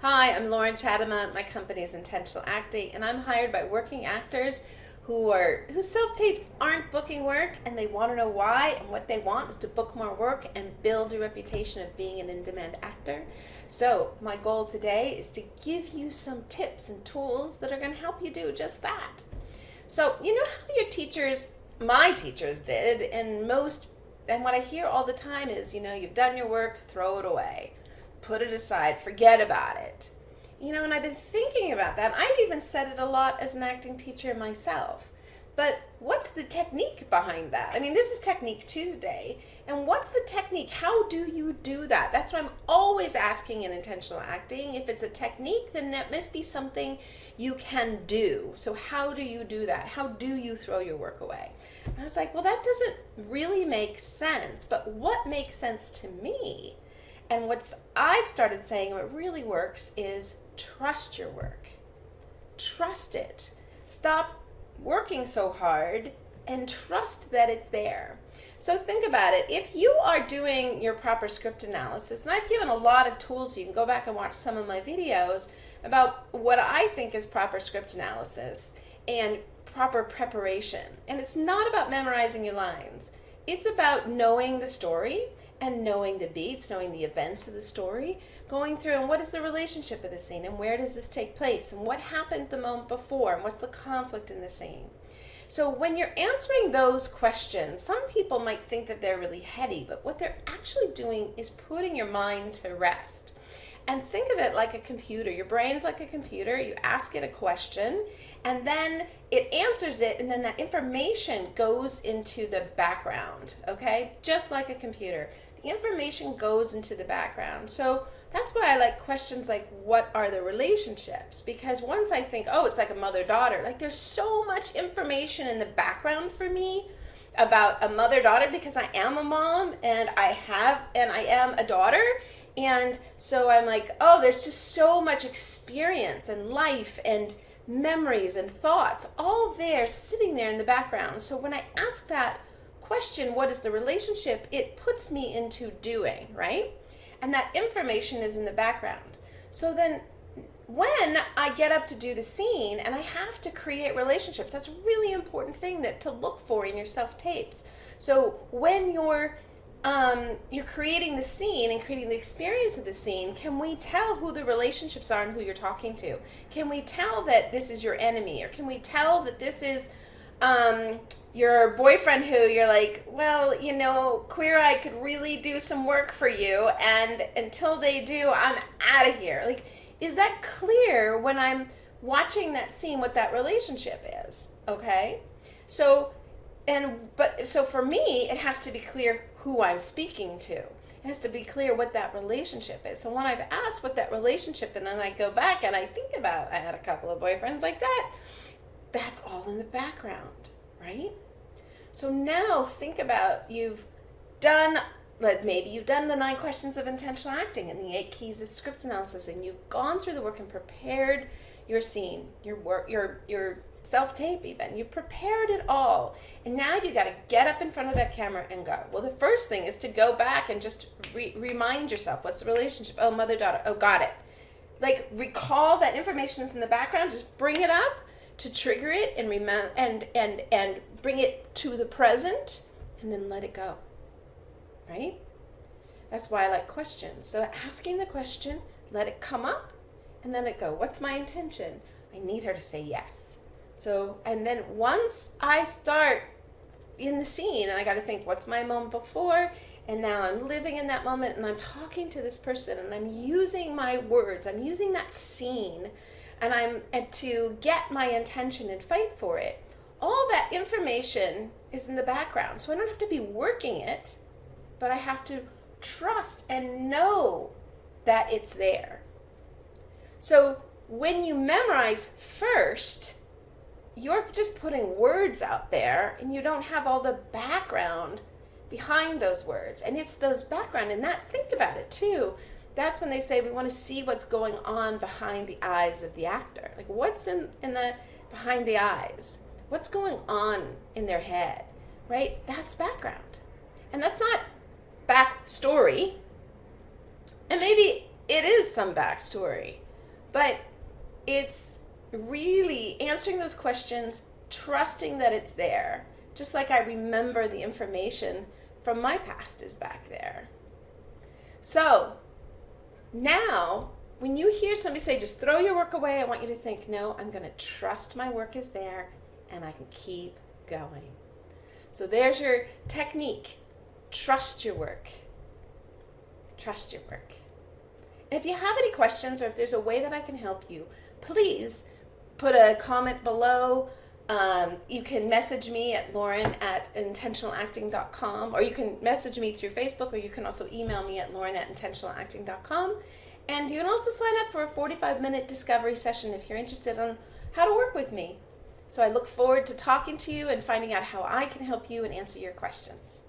Hi, I'm Loren. My company is Intentional Acting, and I'm hired by working actors whose self-tapes aren't booking work, and they want to know why, and what they want is to book more work and build a reputation of being an in-demand actor. So my goal today is to give you some tips and tools that are going to help you do just that. So you know how my teachers did, and what I hear all the time is, you've done your work, throw it away, put it aside, forget about it. And I've been thinking about that. I've even said it a lot as an acting teacher myself. But what's the technique behind that? I mean, this is Technique Tuesday. And what's the technique? How do you do that? That's what I'm always asking in intentional acting. If it's a technique, then that must be something you can do. So how do you do that? How do you throw your work away? And I was like, well, that doesn't really make sense. But what makes sense to me, and I've started saying what really works, is trust your work. Trust it. Stop working so hard and trust that it's there. So think about it. If you are doing your proper script analysis, and I've given a lot of tools, so you can go back and watch some of my videos about what I think is proper script analysis and proper preparation. And it's not about memorizing your lines. It's about knowing the story and knowing the beats, knowing the events of the story, going through and what is the relationship of the scene and where does this take place and what happened the moment before and what's the conflict in the scene. So when you're answering those questions, some people might think that they're really heady, but what they're actually doing is putting your mind to rest. And think of it like a computer. Your brain's like a computer. You ask it a question, and then it answers it, and then that information goes into the background, okay? Just like a computer. The information goes into the background. So that's why I like questions like, what are the relationships? Because once I think, oh, it's like a mother-daughter, like there's so much information in the background for me about a mother-daughter, because I am a mom and I am a daughter. And so I'm like, oh, there's just so much experience and life and memories and thoughts all there, sitting there in the background. So when I ask that question, what is the relationship, it puts me into doing, right? And that information is in the background. So then when I get up to do the scene and I have to create relationships, that's a really important thing to look for in your self-tapes. So when you're creating the scene and creating the experience of the scene, can we tell who the relationships are and who you're talking to? Can we tell that this is your enemy? Or can we tell that this is your boyfriend who you're like, well, Queer Eye could really do some work for you, and until they do, I'm out of here. Like, is that clear when I'm watching that scene what that relationship is? Okay? So for me, it has to be clear who I'm speaking to. It has to be clear what that relationship is. So when I've asked what that relationship is, and then I go back and I think about, I had a couple of boyfriends like that, that's all in the background, right? So now think about, maybe you've done the 9 questions of intentional acting and the 8 keys of script analysis, and you've gone through the work and prepared your scene, your work, your self-tape even. You've prepared it all. And now you got to get up in front of that camera and go. Well, the first thing is to go back and just remind yourself, what's the relationship? Oh, mother-daughter. Oh, got it. Like, recall that information that's in the background. Just bring it up to trigger it and and bring it to the present, and then let it go. Right? That's why I like questions. So asking the question, let it come up, and then let it go. What's my intention? I need her to say yes. So, and then once I start in the scene, and I got to think, what's my moment before? And now I'm living in that moment, and I'm talking to this person, and I'm using my words. I'm using that scene, and to get my intention and fight for it. All that information is in the background, so I don't have to be working it, but I have to trust and know that it's there. So when you memorize first, you're just putting words out there, and you don't have all the background behind those words. And it's those background, and think about it too. That's when they say we want to see what's going on behind the eyes of the actor. Like, what's in the behind the eyes? What's going on in their head, right? That's background. And that's not backstory. And maybe it is some backstory, But it's really answering those questions, trusting that it's there, just like I remember the information from my past is back there. So now, when you hear somebody say, just throw your work away, I want you to think, no, I'm going to trust my work is there and I can keep going. So there's your technique. Trust your work. Trust your work. And if you have any questions or if there's a way that I can help you, please put a comment below. You can message me at Loren@IntentionalActing.com, or you can message me through Facebook, or you can also email me at Loren@IntentionalActing.com. And you can also sign up for a 45-minute discovery session if you're interested on how to work with me. So I look forward to talking to you and finding out how I can help you and answer your questions.